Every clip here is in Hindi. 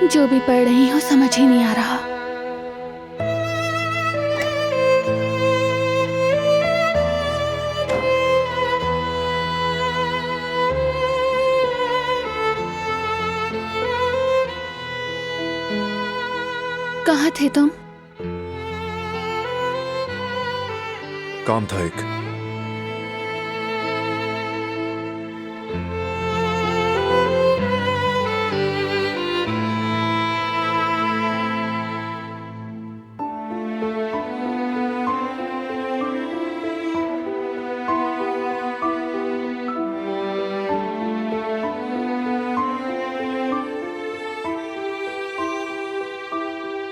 जो भी पढ़ रही हूँ समझ ही नहीं आ रहा। कहाँ थे तुम? काम था एक।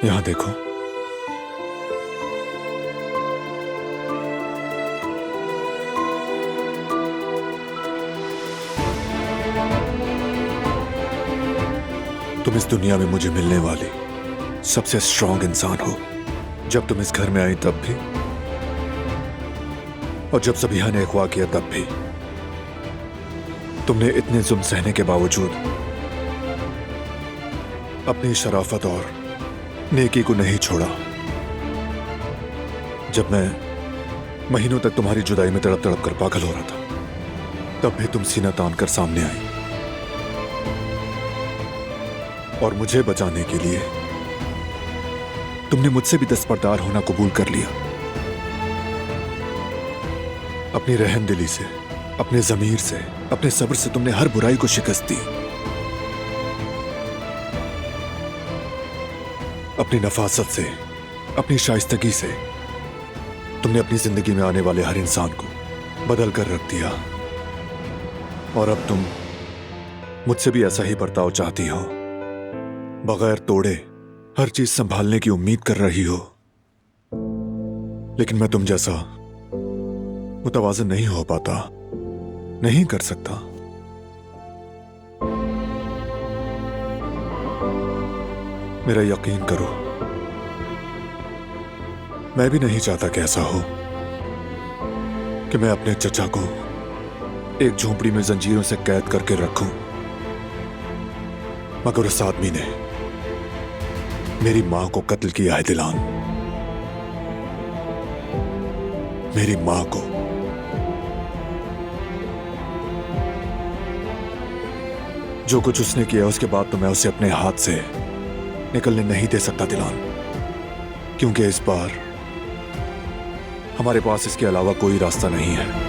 यहां देखो। तुम इस दुनिया में मुझे मिलने वाली सबसे स्ट्रांग इंसान हो। जब तुम इस घर में आई तब भी, और जब सबिहा ने अगवा किया तब भी, तुमने इतने जुल्म सहने के बावजूद अपनी शराफत और नेकी को नहीं छोड़ा। जब मैं महीनों तक तुम्हारी जुदाई में तड़प तड़प कर पागल हो रहा था, तब भी तुम सीना तान कर सामने आई और मुझे बचाने के लिए तुमने मुझसे भी दस्तबरदार होना कबूल कर लिया। अपनी रहमदिली से, अपने जमीर से, अपने सब्र से तुमने हर बुराई को शिकस्त दी। अपनी नफासत से, अपनी शाइस्तगी से तुमने अपनी जिंदगी में आने वाले हर इंसान को बदल कर रख दिया। और अब तुम मुझसे भी ऐसा ही बर्ताव चाहती हो। बगैर तोड़े हर चीज संभालने की उम्मीद कर रही हो। लेकिन मैं तुम जैसा मुतवाज़िन नहीं हो पाता, नहीं कर सकता। मेरा यकीन करो, मैं भी नहीं चाहता कि ऐसा हो कि मैं अपने चचा को एक झोंपड़ी में जंजीरों से कैद करके रखूं। मगर उस आदमी ने मेरी मां को कत्ल किया है दिलान। मेरी मां को। जो कुछ उसने किया उसके बाद तो मैं उसे अपने हाथ से निकलने नहीं दे सकता दिलान, क्योंकि इस बार हमारे पास इसके अलावा कोई रास्ता नहीं है।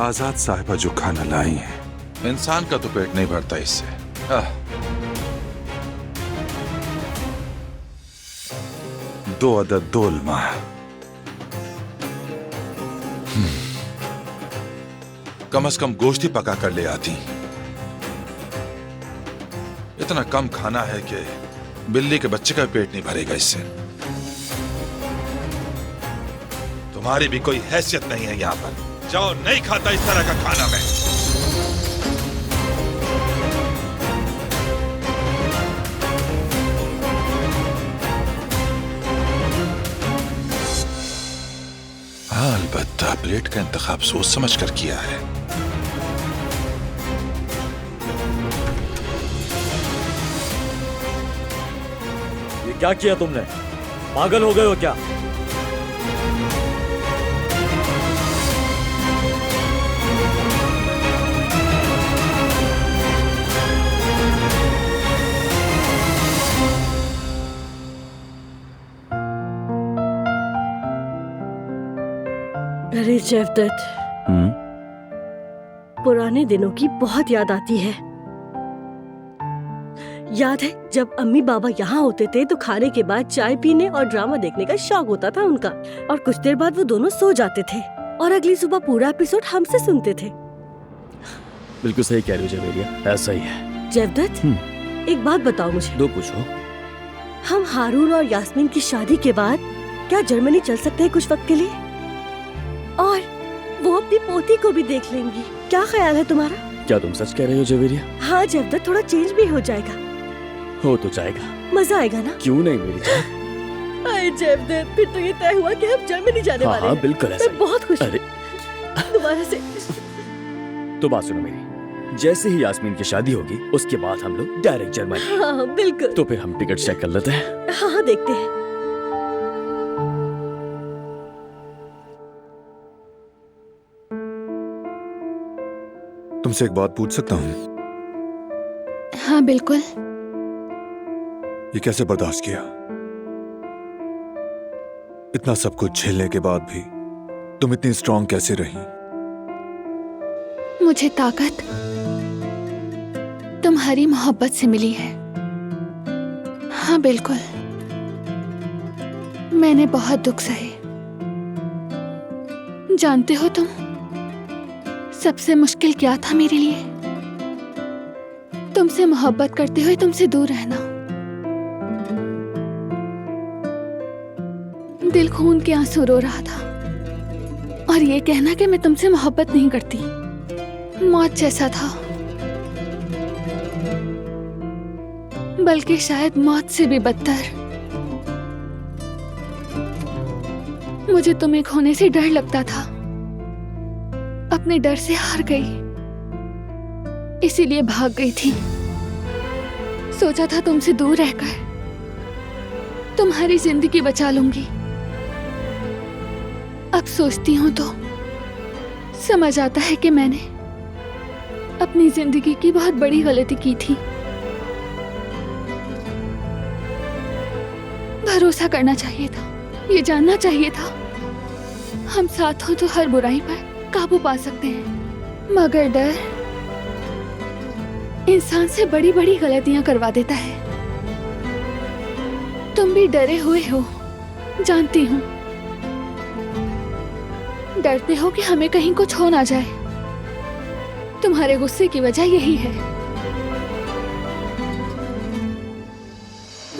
आजाद साहिबा जो खाना लाई है, इंसान का तो पेट नहीं भरता इससे। दो अदद दोलमा। कम से कम गोश्त ही पका कर ले आती। इतना कम खाना है कि बिल्ली के बच्चे का पेट नहीं भरेगा इससे। तुम्हारी भी कोई हैसियत नहीं है यहां पर। जाओ, नहीं खाता इस तरह का खाना मैं। अलबत्ता प्लेट का इंतखाब सोच समझ कर किया है। ये क्या किया तुमने? पागल हो गए हो क्या? अरे जवदत, पुराने दिनों की बहुत याद आती है। याद है जब अम्मी बाबा यहाँ होते थे तो खाने के बाद चाय पीने और ड्रामा देखने का शौक होता था उनका, और कुछ देर बाद वो दोनों सो जाते थे और अगली सुबह पूरा एपिसोड हमसे सुनते थे। बिल्कुल सही कह रही हो जवेरिया, ऐसा ही है। जवदत, एक बात बताओ मुझे, दो पूछो। हम हारून और यास्मीन की शादी के बाद क्या जर्मनी चल सकते हैं कुछ वक्त के लिए? और वो अपनी पोती को भी देख लेंगी। क्या ख्याल है तुम्हारा? क्या तुम सच कह रही हो जवेरिया? हाँ जेवदत, थोड़ा चेंज भी हो जाएगा। हो तो जाएगा, मजा आएगा ना? क्यों नहीं मेरी जान। अरे जेवदत, फिर तो ये तय हुआ कि हम जर्मनी जाने वाले हाँ हैं। बिल्कुल ऐसा मैं बहुत खुश हूँ अरे दोबारा से। तो बात सुनो मेरी, जैसे ही यास्मीन की शादी होगी उसके बाद हम लोग डायरेक्ट जर्मनी। हाँ बिल्कुल। तो फिर हम टिकट चेक कर लेते हैं। हाँ हाँ देखते हैं। तुमसे एक बात पूछ सकता हूँ? हाँ बिल्कुल। ये कैसे बर्दाश्त किया? इतना सब कुछ झेलने के बाद भी तुम इतनी स्ट्रांग कैसे रही? मुझे ताकत तुम्हारी मोहब्बत से मिली है। हाँ बिल्कुल, मैंने बहुत दुख सहे। जानते हो तुम सबसे मुश्किल क्या था मेरे लिए? तुमसे मोहब्बत करते हुए तुमसे दूर रहना। दिल खून के आंसू रो रहा था और ये कहना कि मैं तुमसे मोहब्बत नहीं करती मौत जैसा था, बल्कि शायद मौत से भी बदतर। मुझे तुम्हें खोने से डर लगता था, अपने डर से हार गई, इसीलिए भाग गई थी। सोचा था तुमसे दूर रहकर तुम्हारी जिंदगी बचा लूंगी। अब सोचती हूँ तो समझ आता है कि मैंने अपनी जिंदगी की बहुत बड़ी गलती की थी। भरोसा करना चाहिए था, ये जानना चाहिए था हम साथ हो तो हर बुराई पर काबू पा सकते हैं, मगर डर इंसान से बड़ी बड़ी गलतियां करवा देता है। तुम भी डरे हुए हो, जानती हूँ। डरते हो कि हमें कहीं कुछ हो ना जाए। तुम्हारे गुस्से की वजह यही है।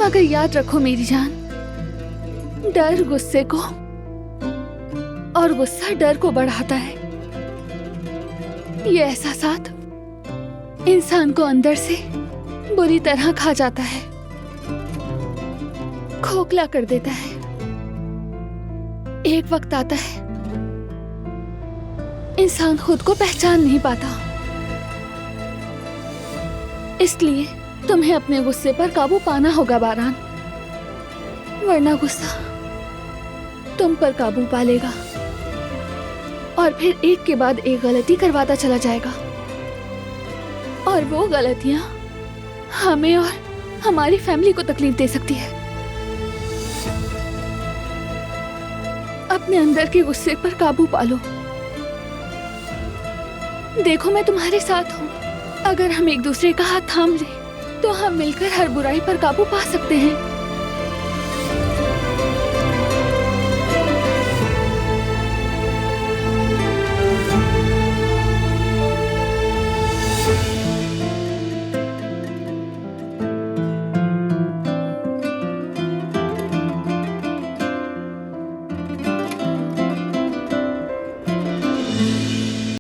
मगर याद रखो मेरी जान, डर गुस्से को और गुस्सा डर को बढ़ाता है। ये एहसासात इंसान को अंदर से बुरी तरह खा जाता है, खोखला कर देता है। एक वक्त आता है इंसान खुद को पहचान नहीं पाता। इसलिए तुम्हें अपने गुस्से पर काबू पाना होगा बारान, वरना गुस्सा तुम पर काबू पा लेगा और फिर एक के बाद एक गलती करवाता चला जाएगा। और वो गलतियां हमें और हमारी फैमिली को तकलीफ दे सकती है। अपने अंदर के गुस्से पर काबू पा लो। देखो मैं तुम्हारे साथ हूँ। अगर हम एक दूसरे का हाथ थाम ले तो हम मिलकर हर बुराई पर काबू पा सकते हैं।